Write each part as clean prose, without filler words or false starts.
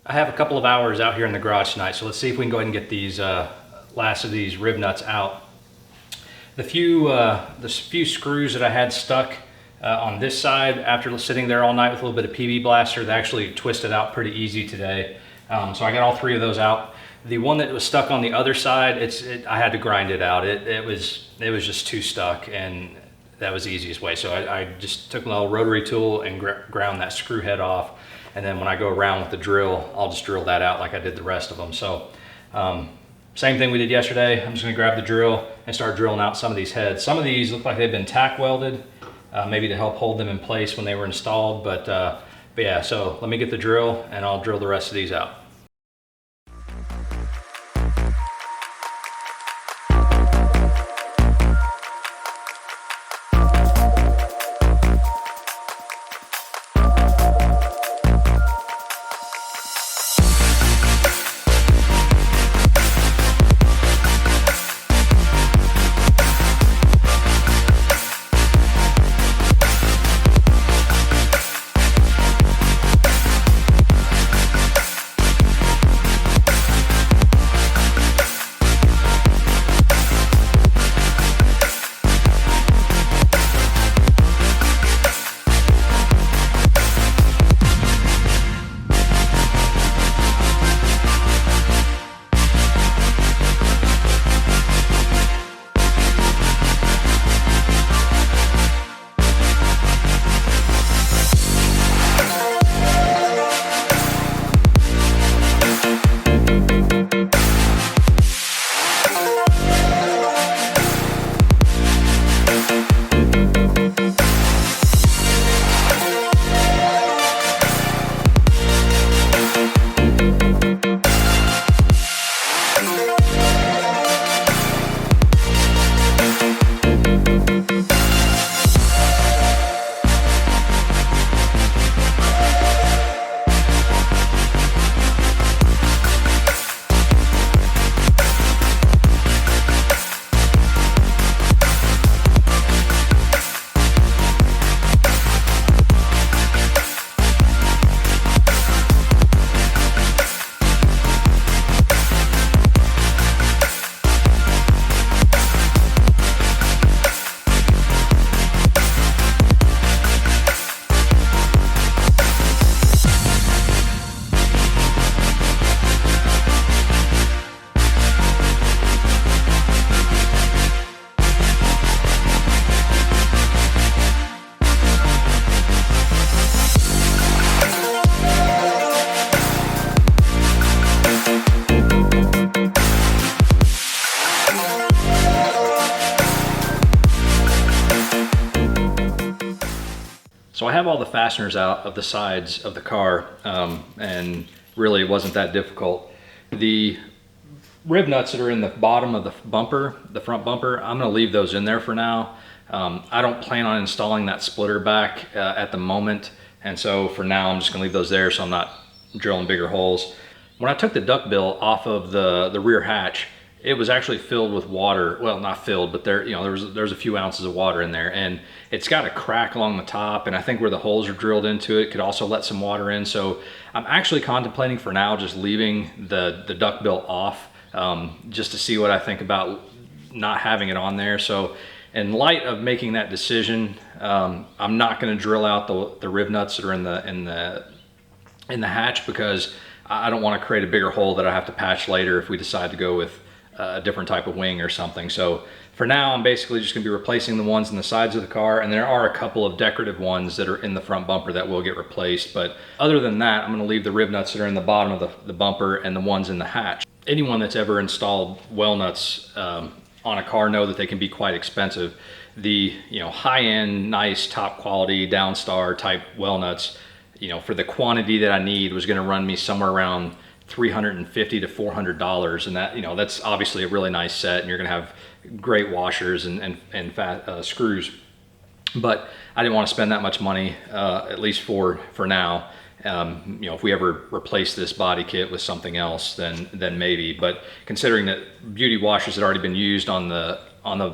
I have a couple of hours out here in the garage tonight, so let's see if we can go ahead and get these last of these rib nuts out. The few screws that I had stuck on this side after sitting there all night with a little bit of PB blaster, they actually twisted out pretty easy today. So I got all three of those out. The one that was stuck on the other side, I had to grind it out. It was just too stuck, and that was the easiest way. So I just took my little rotary tool and ground that screw head off. And then when I go around with the drill, I'll just drill that out like I did the rest of them. So same thing we did yesterday. I'm just gonna grab the drill and start drilling out some of these heads. Some of these look like they've been tack welded, maybe to help hold them in place when they were installed. But yeah, so let me get the drill and I'll drill the rest of these out. So I have all the fasteners out of the sides of the car, and really it wasn't that difficult. The rib nuts that are in the bottom of the bumper, the front bumper, I'm gonna leave those in there for now. I don't plan on installing that splitter back at the moment, and so for now I'm just gonna leave those there so I'm not drilling bigger holes. When I took the duck bill off of the rear hatch, it was actually filled with water. Well, not filled, but there's a few ounces of water in there, and it's got a crack along the top, and I think where the holes are drilled into it could also let some water in. So I'm actually contemplating for now just leaving the duck bill off, just to see what I think about not having it on there. So in light of making that decision, I'm not going to drill out the rib nuts that are in the hatch, because I don't want to create a bigger hole that I have to patch later if we decide to go with a different type of wing or something. So for now, I'm basically just gonna be replacing the ones in the sides of the car, and there are a couple of decorative ones that are in the front bumper that will get replaced. But other than that, I'm gonna leave the rib nuts that are in the bottom of the bumper and the ones in the hatch. Anyone that's ever installed well nuts on a car know that they can be quite expensive. The high-end, nice, top quality, Downstar type well nuts, for the quantity that I need, was gonna run me somewhere around $350 to $400, and that that's obviously a really nice set, and you're gonna have great washers and fat screws. But I didn't want to spend that much money, at least for now. If we ever replace this body kit with something else, then maybe. But considering that beauty washers had already been used on the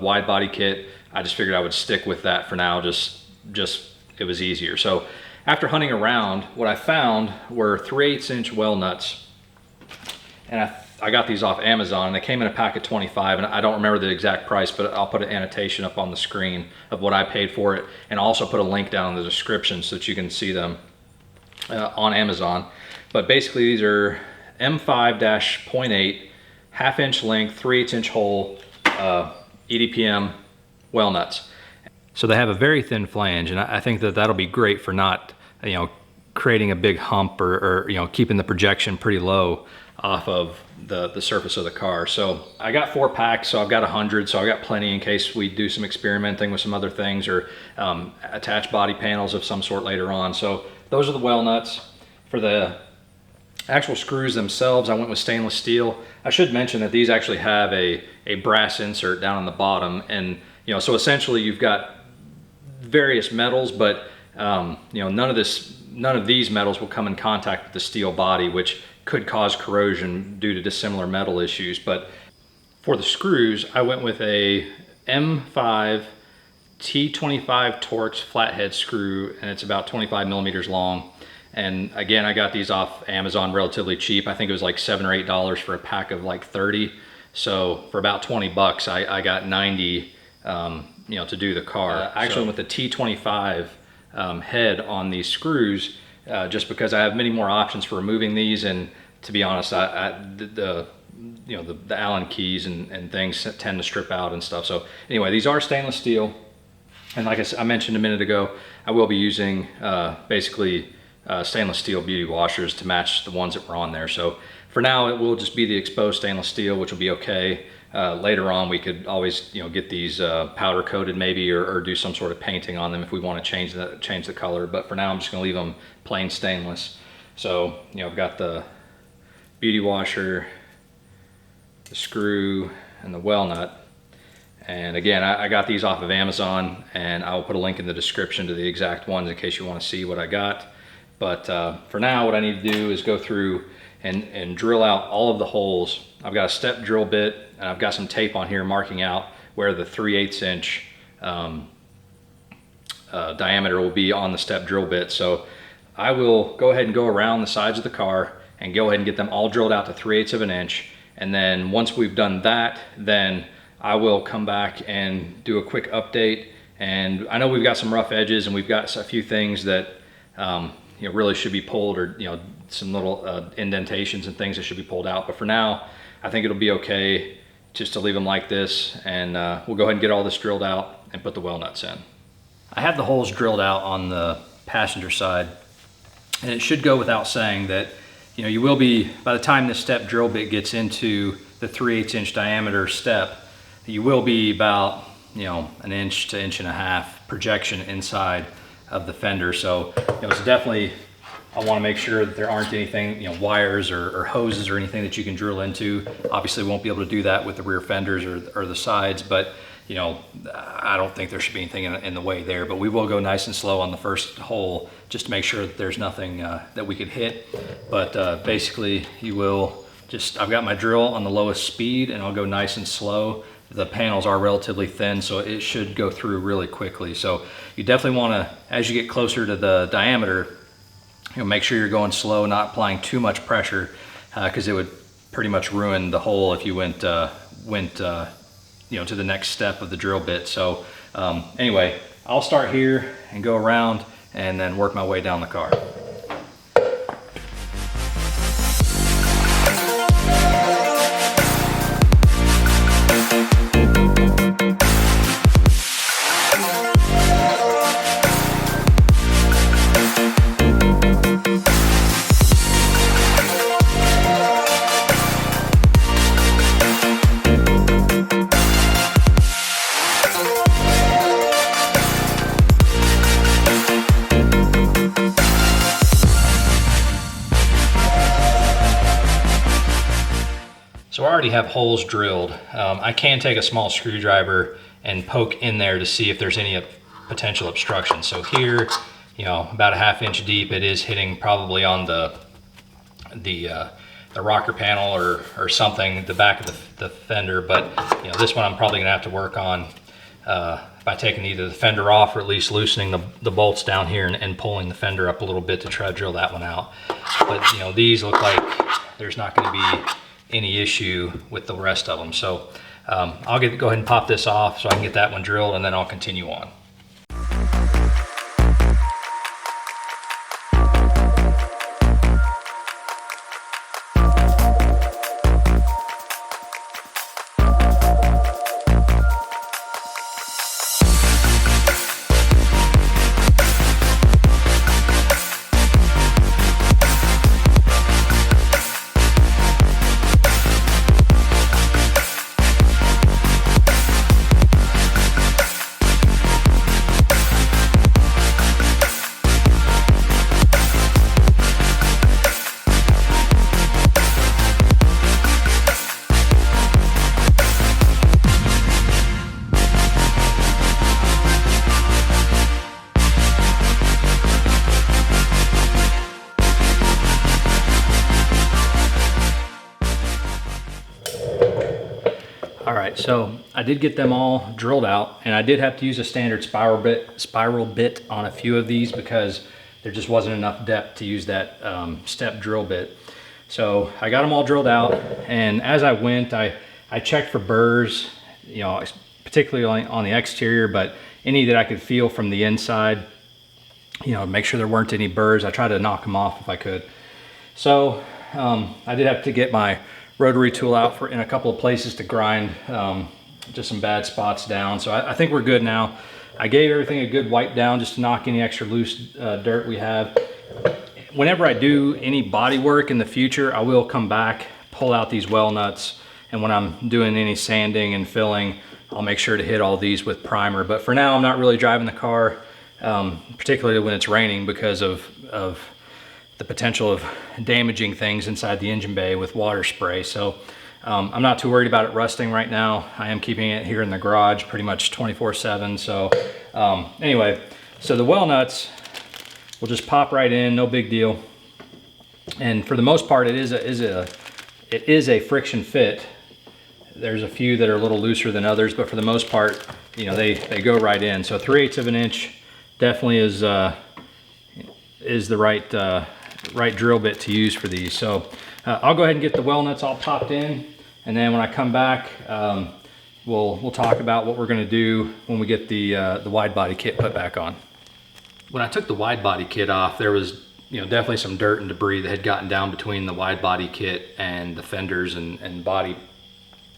wide body kit, I just figured I would stick with that for now. Just it was easier. So after hunting around, what I found were 3/8 inch well nuts. And I got these off Amazon, and they came in a pack of 25, and I don't remember the exact price, but I'll put an annotation up on the screen of what I paid for it, and I'll also put a link down in the description so that you can see them on Amazon. But basically these are M5-.8, 1/2 inch length, 3/8 inch hole, EDPM well nuts. So they have a very thin flange, and I think that that'll be great for not, you know, creating a big hump or you know, keeping the projection pretty low off of the surface of the car. So I got 4 packs, so I've got 100, so I got plenty in case we do some experimenting with some other things or attach body panels of some sort later on. So those are the well nuts. For the actual screws themselves, I went with stainless steel. I should mention that these actually have a brass insert down on the bottom, and you know, so essentially you've got various metals, but you know, none of these metals will come in contact with the steel body, which could cause corrosion due to dissimilar metal issues. But for the screws, I went with a M5 T25 Torx flathead screw, and it's about 25 millimeters long. And again, I got these off Amazon relatively cheap. I think it was like $7 or $8 for a pack of like 30. So for about 20 bucks, I got 90, you know, to do the car. Actually, with the T25 head on these screws, just because I have many more options for removing these, and to be honest, the Allen keys and things tend to strip out and stuff. So anyway, these are stainless steel, and like I mentioned a minute ago, I will be using basically stainless steel beauty washers to match the ones that were on there. So for now, it will just be the exposed stainless steel, which will be okay. Later on, we could always, you know, get these powder coated maybe, or do some sort of painting on them if we want to change the color. But for now, I'm just going to leave them plain stainless. So, you know, I've got the beauty washer, the screw, and the well nut. And again, I got these off of Amazon, and I will put a link in the description to the exact ones in case you want to see what I got. But for now, what I need to do is go through and drill out all of the holes. I've got a step drill bit, and I've got some tape on here marking out where the 3/8 inch diameter will be on the step drill bit. So I will go ahead and go around the sides of the car and go ahead and get them all drilled out to 3/8 of an inch. And then once we've done that, then I will come back and do a quick update. And I know we've got some rough edges, and we've got a few things that you know, really should be pulled, or you know, some little indentations and things that should be pulled out. But for now, I think it'll be okay just to leave them like this, and we'll go ahead and get all this drilled out and put the well nuts in. I have the holes drilled out on the passenger side, and it should go without saying that, you know, you will be, by the time this step drill bit gets into the 3/8 inch diameter step, you will be about, you know, 1 inch to 1.5 inch projection inside of the fender. So, you know, it's definitely, I want to make sure that there aren't anything, you know, wires or hoses or anything that you can drill into. Obviously, we won't be able to do that with the rear fenders or the sides, but you know, I don't think there should be anything in the way there. But we will go nice and slow on the first hole just to make sure that there's nothing that we could hit. But basically, you will just, I've got my drill on the lowest speed, and I'll go nice and slow. The panels are relatively thin, so it should go through really quickly. So you definitely want to, as you get closer to the diameter, you know, make sure you're going slow, not applying too much pressure, because it would pretty much ruin the hole if you went you know, to the next step of the drill bit. So anyway, I'll start here and go around and then work my way down the car. So I already have holes drilled. I can take a small screwdriver and poke in there to see if there's any potential obstruction. So here, you know, about 1/2 inch deep, it is hitting probably on the rocker panel or something, the back of the fender. But you know, this one I'm probably gonna have to work on by taking either the fender off or at least loosening the bolts down here and pulling the fender up a little bit to try to drill that one out. But you know, these look like there's not going to be any issue with the rest of them. So I'll go ahead and pop this off so I can get that one drilled, and then I'll continue on. All right, so I did get them all drilled out, and I did have to use a standard spiral bit on a few of these because there just wasn't enough depth to use that step drill bit. So I got them all drilled out, and as I went, I checked for burrs, you know, particularly on the exterior, but any that I could feel from the inside, you know, make sure there weren't any burrs. I tried to knock them off if I could. So I did have to get my rotary tool out in a couple of places to grind just some bad spots down. So I think we're good now. I gave everything a good wipe down just to knock any extra loose dirt we have. Whenever I do any body work in the future, I will come back, pull out these well nuts, and when I'm doing any sanding and filling, I'll make sure to hit all these with primer. But for now, I'm not really driving the car, particularly when it's raining, because of the potential of damaging things inside the engine bay with water spray. So I'm not too worried about it rusting right now. I am keeping it here in the garage pretty much 24/7. So anyway, so the well nuts will just pop right in, no big deal. And for the most part, it is a friction fit. There's a few that are a little looser than others, but for the most part, you know, they go right in. So 3/8 of an inch definitely is the right drill bit to use for these. So I'll go ahead and get the well nuts all popped in, and then when I come back, we'll talk about what we're going to do when we get the wide body kit put back on. When I took the wide body kit off, there was, you know, definitely some dirt and debris that had gotten down between the wide body kit and the fenders and body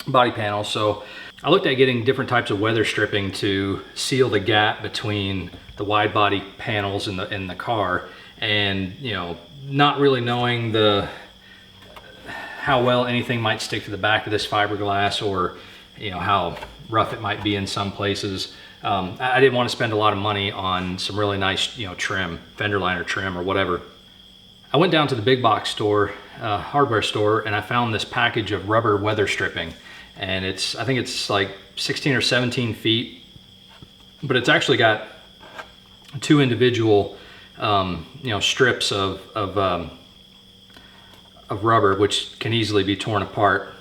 panels. So I looked at getting different types of weather stripping to seal the gap between the wide body panels in the car, and you know, not really knowing how well anything might stick to the back of this fiberglass, or you know, how rough it might be in some places. I didn't want to spend a lot of money on some really nice, you know, trim, fender liner trim or whatever. I went down to the big box store, hardware store, and I found this package of rubber weather stripping, and I think it's like 16 or 17 feet, but it's actually got two individual you know, strips of rubber, which can easily be torn apart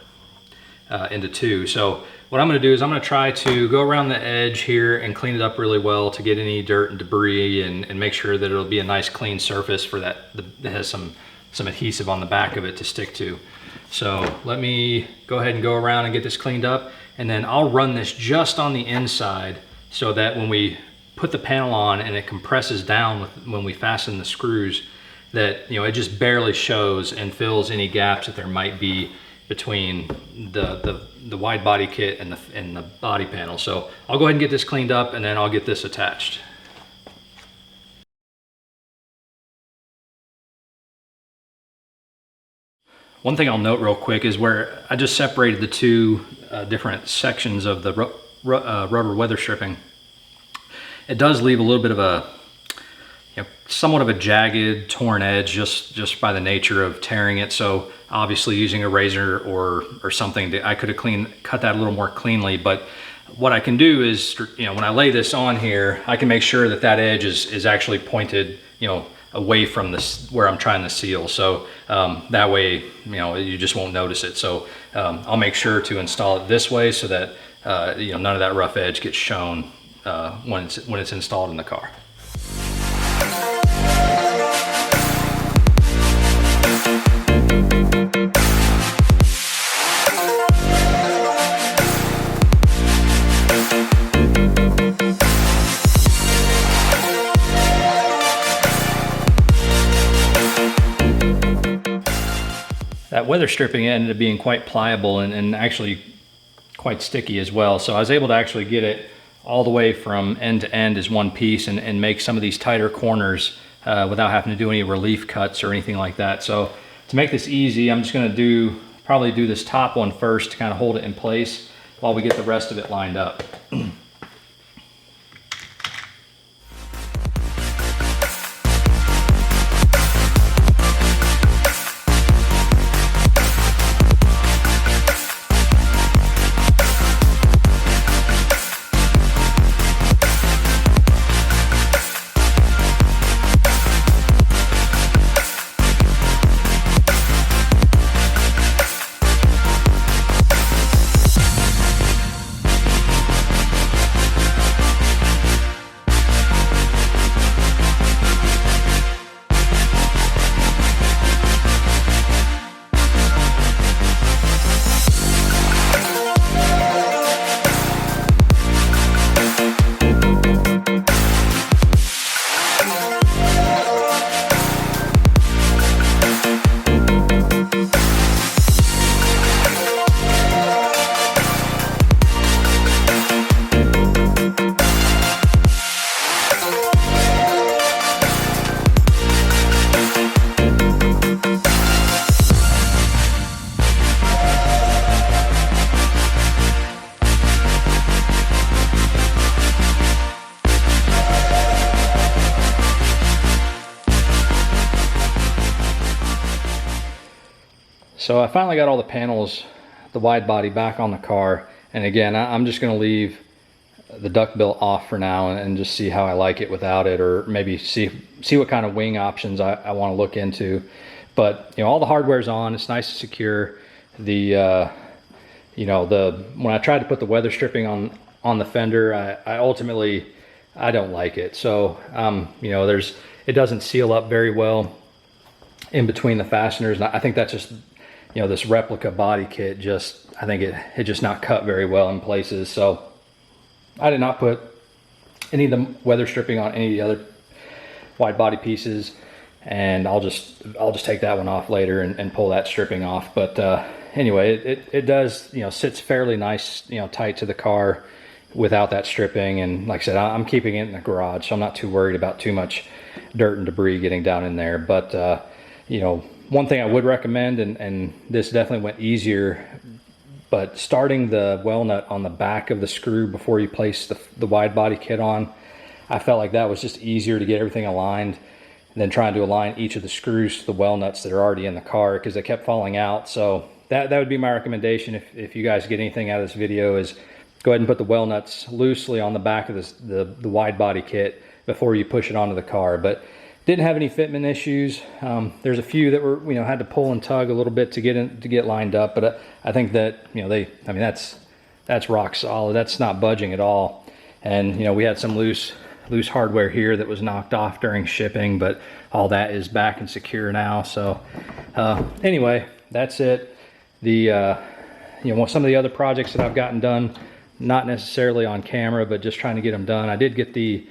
into two. So what I'm going to do is I'm going to try to go around the edge here and clean it up really well to get any dirt and debris, and make sure that it'll be a nice clean surface for that has some adhesive on the back of it to stick to. So let me go ahead and go around and get this cleaned up, and then I'll run this just on the inside so that when we put the panel on and it compresses down when we fasten the screws, that, you know, it just barely shows and fills any gaps that there might be between the wide body kit and the body panel. So I'll go ahead and get this cleaned up, and then I'll get this attached. One thing I'll note real quick is where I just separated the two different sections of the rubber weather stripping. It does leave a little bit of a, you know, somewhat of a jagged, torn edge just by the nature of tearing it. So obviously using a razor or something, I could have cut that a little more cleanly. But what I can do is, you know, when I lay this on here, I can make sure that that edge is actually pointed, you know, away from this where I'm trying to seal. So that way, you know, you just won't notice it. So I'll make sure to install it this way so that you know, none of that rough edge gets shown when it's installed in the car. That weather stripping ended up being quite pliable and actually quite sticky as well. So I was able to actually get it all the way from end to end as one piece and make some of these tighter corners without having to do any relief cuts or anything like that. So to make this easy, I'm just gonna probably do this top one first to kind of hold it in place while we get the rest of it lined up. So I finally got all the panels, the wide body, back on the car. And again, I'm just going to leave the duckbill off for now and just see how I like it without it, or maybe see what kind of wing options I want to look into. But you know, all the hardware's on. It's nice and secure. The you know, when I tried to put the weather stripping on the fender, I ultimately don't like it. So you know, it doesn't seal up very well in between the fasteners. And I think that's just, you know, this replica body kit, I think it just not cut very well in places. So I did not put any of the weather stripping on any of the other wide body pieces, and I'll just take that one off later and pull that stripping off. But anyway, it does, you know, sits fairly nice, you know, tight to the car without that stripping. And like I said, I'm keeping it in the garage, so I'm not too worried about too much dirt and debris getting down in there. But you know, one thing I would recommend, and this definitely went easier, but starting the well nut on the back of the screw before you place the wide body kit on, I felt like that was just easier to get everything aligned than trying to align each of the screws to the well nuts that are already in the car, because they kept falling out. So that would be my recommendation if you guys get anything out of this video, is go ahead and put the well nuts loosely on the back of the wide body kit before you push it onto the car. But didn't have any fitment issues. There's a few that were, you know, had to pull and tug a little bit to get lined up, but I think that, you know, I mean, that's rock solid. That's not budging at all. And you know, we had some loose hardware here that was knocked off during shipping, but all that is back and secure now. So anyway, that's it. You know, some of the other projects that I've gotten done, not necessarily on camera, but just trying to get them done. I did get the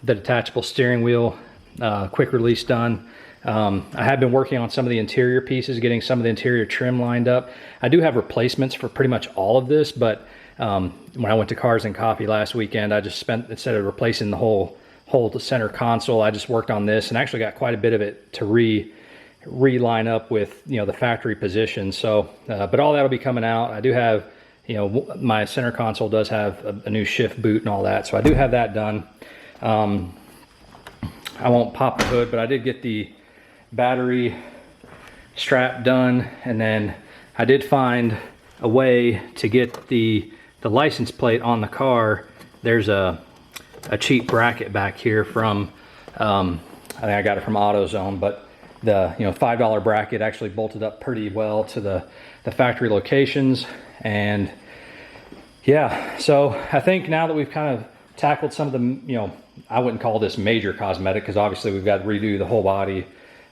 detachable steering wheel quick release done. I have been working on some of the interior pieces, getting some of the interior trim lined up. I do have replacements for pretty much all of this, but when I went to Cars and Coffee last weekend, I just spent, instead of replacing the whole center console, I just worked on this and actually got quite a bit of it to re-line up with, you know, the factory position. So but all that'll be coming out. I do have, you know, my center console does have a new shift boot and all that, so I do have that done. I won't pop the hood, but I did get the battery strap done, and then I did find a way to get the license plate on the car. There's a cheap bracket back here from I think I got it from AutoZone, but the $5 bracket actually bolted up pretty well to the factory locations. And yeah, so I think now that we've kind of tackled some of the, I wouldn't call this major cosmetic, because obviously we've got to redo the whole body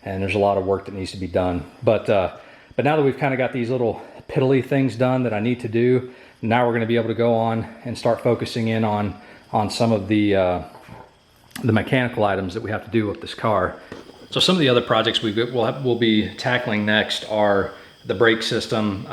and there's a lot of work that needs to be done. But now that we've kind of got these little piddly things done that I need to do, now we're going to be able to go on and start focusing in on some of the mechanical items that we have to do with this car. So some of the other projects we'll be tackling next are the brake system.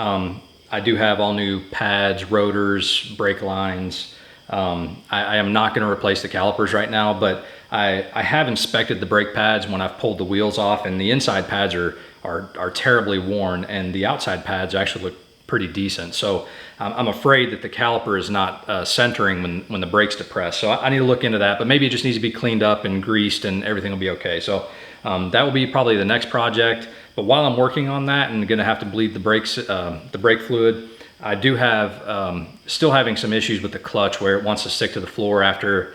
I do have all new pads, rotors, brake lines. I am not going to replace the calipers right now, but I have inspected the brake pads when I've pulled the wheels off, and the inside pads are terribly worn, and the outside pads actually look pretty decent. So I'm afraid that the caliper is not centering when the brake's depressed. So I need to look into that, but maybe it just needs to be cleaned up and greased and everything will be okay. So that will be probably the next project. But while I'm working on that and gonna have to bleed the brakes, the brake fluid, I do have, still having some issues with the clutch where it wants to stick to the floor after,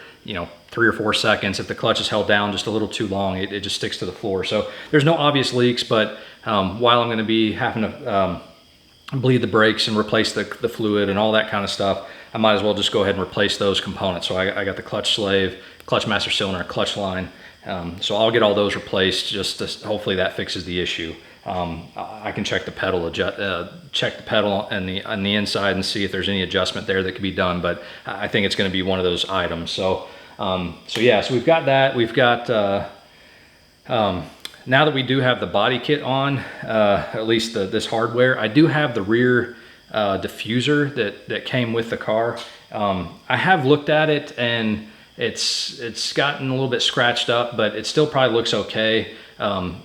3 or 4 seconds. If the clutch is held down just a little too long, it just sticks to the floor. So there's no obvious leaks, but while I'm gonna be having to bleed the brakes and replace the fluid and all that kind of stuff, I might as well just go ahead and replace those components. So I got the clutch slave, clutch master cylinder, clutch line. So I'll get all those replaced, just to, hopefully that fixes the issue. I can check the pedal, check the pedal on the inside and see if there's any adjustment there that could be done, but I think it's going to be one of those items. So yeah, so we've got that. We've got, now that we do have the body kit on, at least this hardware, I do have the rear diffuser that came with the car. I have looked at it and it's gotten a little bit scratched up, but it still probably looks okay.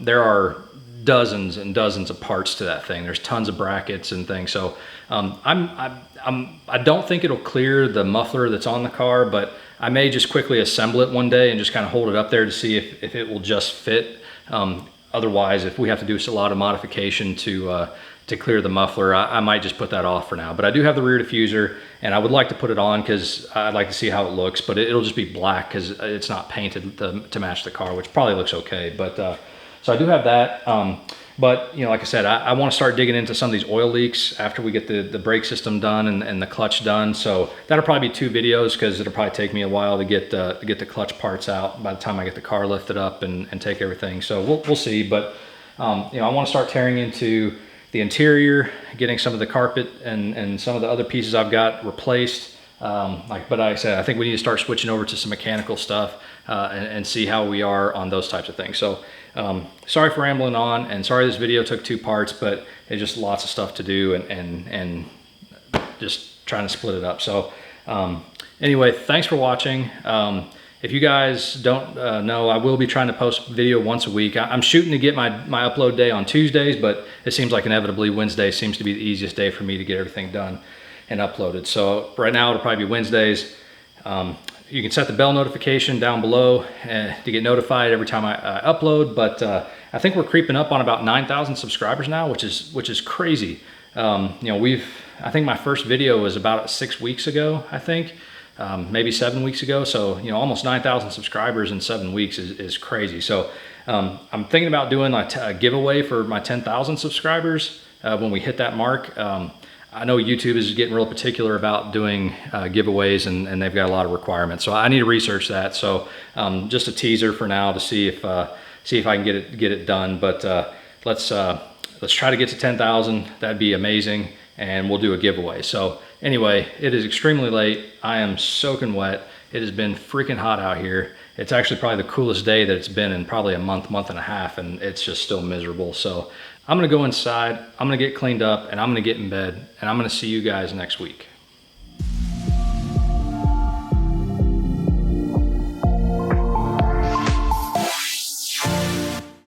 There are dozens and dozens of parts to that thing. There's tons of brackets and things. So I don't think it'll clear the muffler that's on the car, but I may just quickly assemble it one day and just kind of hold it up there to see if it will just fit. Otherwise, if we have to do a lot of modification to clear the muffler, I might just put that off for now. But I do have the rear diffuser, and I would like to put it on because I'd like to see how it looks, but it'll just be black because it's not painted to match the car, which probably looks okay. But so I do have that. But like I said, I want to start digging into some of these oil leaks after we get the brake system done and the clutch done. So that'll probably be 2 videos because it'll probably take me a while to get the clutch parts out by the time I get the car lifted up and take everything. So we'll see. But I want to start tearing into the interior, getting some of the carpet and some of the other pieces I've got replaced. But like I said, I think we need to start switching over to some mechanical stuff and see how we are on those types of things. So sorry for rambling on, and sorry this video took 2 parts, but it's just lots of stuff to do and just trying to split it up. So anyway, thanks for watching. If you guys don't know, I will be trying to post video once a week. I'm shooting to get my upload day on Tuesdays, but it seems like inevitably Wednesday seems to be the easiest day for me to get everything done and uploaded. So right now it'll probably be Wednesdays. You can set the bell notification down below to get notified every time I upload, but I think we're creeping up on about 9,000 subscribers now, which is crazy. I think my first video was about 6 weeks ago, I think. Maybe 7 weeks ago. So, almost 9,000 subscribers in 7 weeks is crazy. So I'm thinking about doing a giveaway for my 10,000 subscribers when we hit that mark. I know YouTube is getting real particular about doing giveaways and they've got a lot of requirements. So I need to research that. So just a teaser for now to see if I can get it done. But let's try to get to 10,000. That'd be amazing. And we'll do a giveaway. So anyway, it is extremely late. I am soaking wet. It has been freaking hot out here. It's actually probably the coolest day that it's been in probably a month and a half, and it's just still miserable. So I'm gonna go inside, I'm gonna get cleaned up, and I'm gonna get in bed, and I'm gonna see you guys next week.